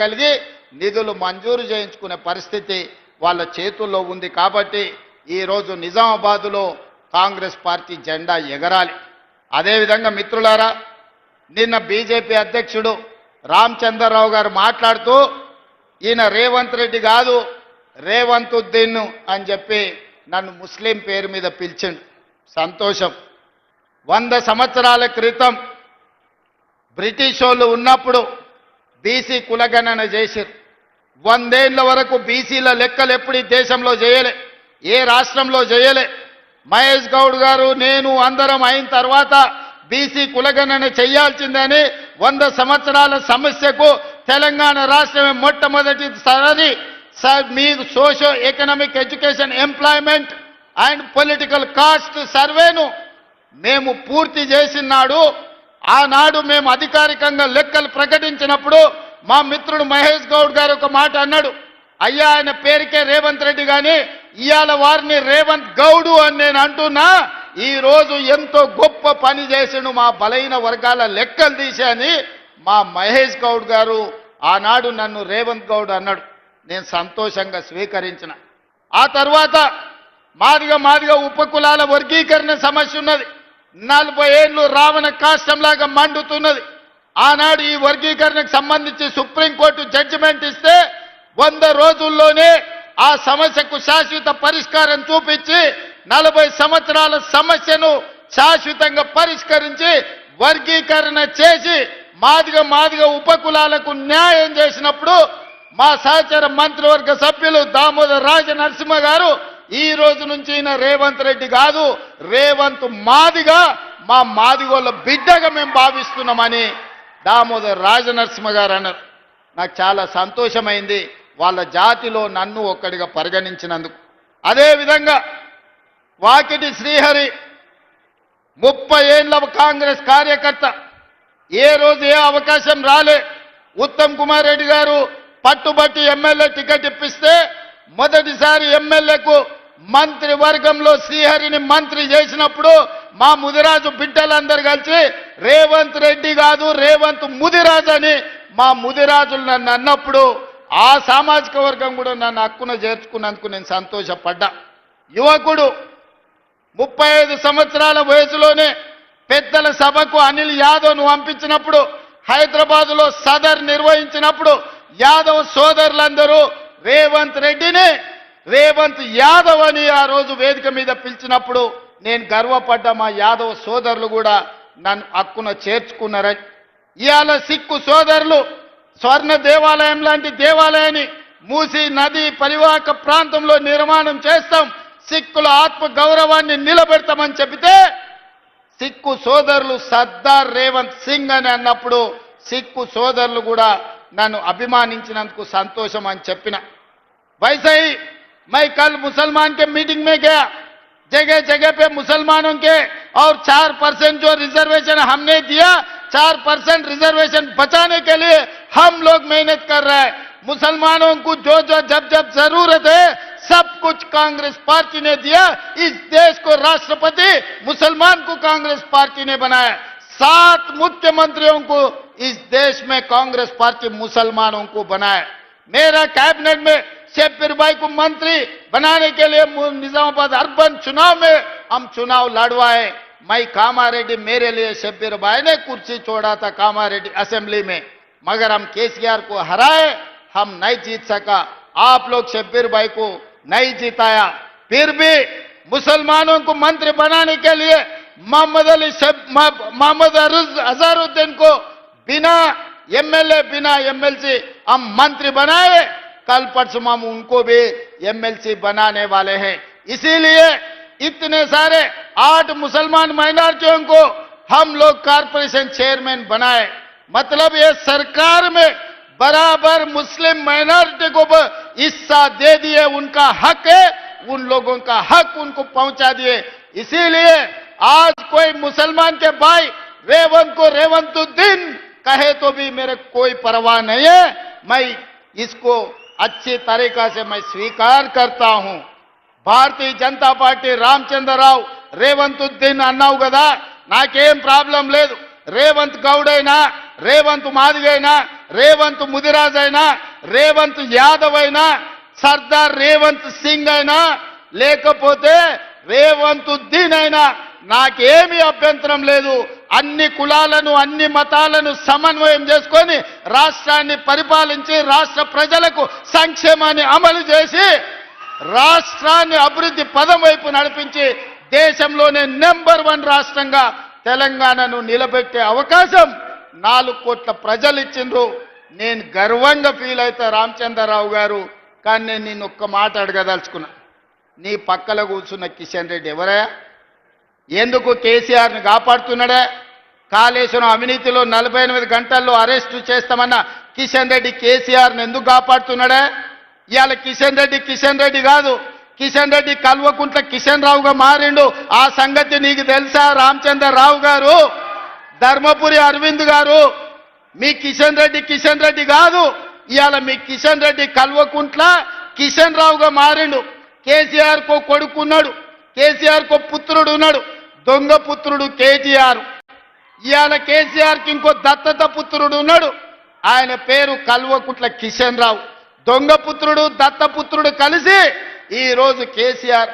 కలిగి నిధులు మంజూరు చేయించుకునే పరిస్థితి వాళ్ళ చేతుల్లో ఉంది కాబట్టి ఈరోజు నిజామాబాద్లో కాంగ్రెస్ పార్టీ జెండా ఎగరాలి. అదేవిధంగా మిత్రులారా, నిన్న బీజేపీ అధ్యక్షుడు రామచంద్రరావు గారు మాట్లాడుతూ ఈయన రేవంత్ రెడ్డి కాదు రేవంతుద్దీన్ అని చెప్పి నన్ను ముస్లిం పేరు మీద పిలిచిండు. సంతోషం. 100 సంవత్సరాల క్రితం బ్రిటిష్ వాళ్ళు ఉన్నప్పుడు బీసీ కులగణన చేశారు. 100 ఏళ్ల వరకు బీసీల లెక్కలు ఎప్పుడు ఈ దేశంలో చేయలే, ఏ రాష్ట్రంలో చేయలే. మహేష్ గౌడ్ గారు నేను అందరం అయిన తర్వాత బీసీ కులగణన చేయాల్సిందని 100 సంవత్సరాల సమస్యకు తెలంగాణ రాష్ట్రమే మొట్టమొదటిసారి మీకు socio economic education employment and political cost సర్వేను మేము పూర్తి చేసినాడు. ఆనాడు మేము అధికారికంగా లెక్కలు ప్రకటించినప్పుడు మా మిత్రుడు మహేష్ గౌడ్ గారు ఒక మాట అన్నాడు, అయ్యా ఆయన పేరుకే రేవంత్ రెడ్డి కానీ ఇవాళ వారిని రేవంత్ గౌడు అని నేను అంటున్నా. ఈరోజు ఎంతో గొప్ప పని చేసిండు మా బలైన వర్గాల లెక్కలు తీశాని మా మహేష్ గౌడ్ గారు ఆనాడు నన్ను రేవంత్ గౌడ్ అన్నాడు. నేను సంతోషంగా స్వీకరించిన. ఆ తర్వాత మాదిగా ఉపకులాల వర్గీకరణ సమస్య ఉన్నది. 40 ఏళ్ళు రావణ కాష్టంలాగా మండుతున్నది. ఆనాడు ఈ వర్గీకరణకు సంబంధించి సుప్రీంకోర్టు జడ్జిమెంట్ ఇస్తే 100 రోజుల్లోనే ఆ సమస్యకు శాశ్వత పరిష్కారం చూపించి 40 సంవత్సరాల సమస్యను శాశ్వతంగా పరిష్కరించి వర్గీకరణ చేసి మాదిగా ఉపకులాలకు న్యాయం చేసినప్పుడు మా సహచర మంత్రివర్గ సభ్యులు దామోదర్ రాజనరసింహ గారు ఈ రోజు నుంచి ఈయన రేవంత్ రెడ్డి కాదు రేవంత్ మాదిగా మా మాదిగోళ్ళ బిడ్డగా మేము భావిస్తున్నామని దామోదర్ రాజనరసింహ గారు అన్నారు. నాకు చాలా సంతోషమైంది వాళ్ళ జాతిలో నన్ను ఒక్కడిగా పరిగణించినందుకు. అదేవిధంగా వాకిటి శ్రీహరి 30 ఏళ్ళ కాంగ్రెస్ కార్యకర్త, ఏ రోజు ఏ అవకాశం రాలే. ఉత్తమ్ కుమార్ రెడ్డి గారు పట్టుబట్టి ఎమ్మెల్యే టికెట్ ఇప్పిస్తే మొదటిసారి ఎమ్మెల్యేకు మంత్రివర్గంలో శ్రీహరిని మంత్రి చేసినప్పుడు మా ముదిరాజు బిడ్డలందరూ కలిసి రేవంత్ రెడ్డి కాదు రేవంత్ ముదిరాజు అని మా ముదిరాజులు నన్ను అన్నప్పుడు ఆ సామాజిక వర్గం కూడా నన్ను హక్కున చేర్చుకున్నందుకు నేను సంతోషపడ్డా. యువకుడు 35 సంవత్సరాల వయసులోనే పెద్దల సభకు అనిల్ యాదవ్ను పంపించినప్పుడు హైదరాబాదులో సదర్ నిర్వహించినప్పుడు యాదవ్ సోదరులందరూ రేవంత్ రెడ్డిని రేవంత్ యాదవ్ అని ఆ రోజు వేదిక మీద పిలిచినప్పుడు నేను గర్వపడ్డా. మా యాదవ్ సోదరులు కూడా నన్ను హక్కున చేర్చుకున్నారని. ఇవాళ సిక్కు సోదరులు స్వర్ణ దేవాలయం లాంటి దేవాలయాన్ని మూసీ నది పరివాహక ప్రాంతంలో నిర్మాణం చేస్తాం, సిక్కుల ఆత్మ గౌరవాన్ని నిలబెడతామని చెబితే సిక్కు సోదరులు సర్దార్ రేవంత్ సింగ్ అని అన్నప్పుడు సిక్కు సోదరులు కూడా నన్ను అభిమానించినందుకు సంతోషం అని చెప్పిన. वैसे ही मैं कल मुसलमान के मीटिंग में गया, जगह जगह पे मुसलमानों के और 4% जो रिजर्वेशन हमने दिया 4% रिजर्वेशन बचाने के लिए हम लोग मेहनत कर रहे हैं. मुसलमानों को जो जब जरूरत है सब कुछ कांग्रेस पार्टी ने दिया. इस देश को राष्ट्रपति मुसलमान को कांग्रेस पार्टी ने बनाया. 7 मुख्यमंत्रियों को इस देश में कांग्रेस पार्टी मुसलमानों को बनाया. मेरा कैबिनेट में शब्बीर भाई को मंत्री बनाने के लिए निजामाबाद अर्बन चुनाव में हम चुनाव लड़वाए. मैं कामारेड्डी, मेरे लिए शब्बीर भाई ने कुर्सी छोड़ा था कामारेड्डी असेंबली में, मगर हम केसीआर को हराए, हम नहीं जीत सका. आप लोग शब्बीर भाई को नहीं जिताया. फिर भी मुसलमानों को मंत्री बनाने के लिए मोहम्मद अजहरुद्दीन को बिना एमएलए बिना एमएलसी हम मंत्री बनाए. कल परसों हम उनको भी एमएलसी बनाने वाले हैं. इसीलिए इतने सारे 8 मुसलमान माइनॉरिटियों को हम लोग कारपोरेशन चेयरमैन बनाए. मतलब ये सरकार में बराबर मुस्लिम माइनॉरिटी को हिस्सा दे दिए. उनका हक है, उन लोगों का हक उनको पहुंचा दिए. इसीलिए आज कोई मुसलमान के भाई रेवंत को रेवंतुद्दीन कहे तो भी मेरे कोई परवाह नहीं है. मैं इसको अच्छी तरीका से मैं स्वीकार करता हूं. भारतीय जनता पार्टी రామచంద్రరావు రేవంతుద్దీన్ అన్నావు కదా, నాకేం ప్రాబ్లం లేదు. రేవంత్ గౌడ్ అయినా రేవంత్ మాదిగైనా, రేవంత్ ముదిరాజ్ అయినా, రేవంత్ యాదవ్ అయినా, సర్దార్ రేవంత్ సింగ్ అయినా, లేకపోతే రేవంత్ ఉద్దీన్ అయినా నాకేమీ అభ్యంతరం లేదు. అన్ని కులాలను, అన్ని మతాలను సమన్వయం చేసుకొని రాష్ట్రాన్ని పరిపాలించి రాష్ట్ర ప్రజలకు సంక్షేమాన్ని అమలు చేసి రాష్ట్రాన్ని అభివృద్ధి పదం వైపు నడిపించి దేశంలోనే నెంబర్ 1 రాష్ట్రంగా తెలంగాణను నిలబెట్టే అవకాశం 4 కోట్ల ప్రజలు ఇచ్చిండ్రు. నేను గర్వంగా ఫీల్ అవుతా రామచంద్రరావు గారు. కానీ నేను నిన్ను ఒక్క మాట అడగదలుచుకున్నా. నీ పక్కల కూర్చున్న కిషన్ రెడ్డి ఎవరా? ఎందుకు కేసీఆర్ని కాపాడుతున్నాడే? కాళేశ్వరం అవినీతిలో 48 గంటల్లో అరెస్టు చేస్తామన్న కిషన్ రెడ్డి కేసీఆర్ని ఎందుకు కాపాడుతున్నాడే? ఇవాళ కిషన్ రెడ్డి కాదు, కిషన్ రెడ్డి కల్వకుంట్ల కిషన్ రావుగా మారిండు. ఆ సంగతి నీకు తెలుసా రామచంద్రరావు గారు? ధర్మపురి అరవింద్ గారు, మీ కిషన్ రెడ్డి కాదు. ఇవాళ మీ కిషన్ రెడ్డి కల్వకుంట్ల కిషన్ రావుగా మారిండు. కేసీఆర్ కో కొడుకున్నాడు, కేసీఆర్ కో పుత్రుడు ఉన్నాడు, దొంగ పుత్రుడు కేటీఆర్. ఇవాళ కేసీఆర్కి ఇంకో దత్తత పుత్రుడు ఉన్నాడు, ఆయన పేరు కల్వకుంట్ల కిషన్ రావు. దొంగ పుత్రుడు దత్తపుత్రుడు కలిసి ఈరోజు కేసీఆర్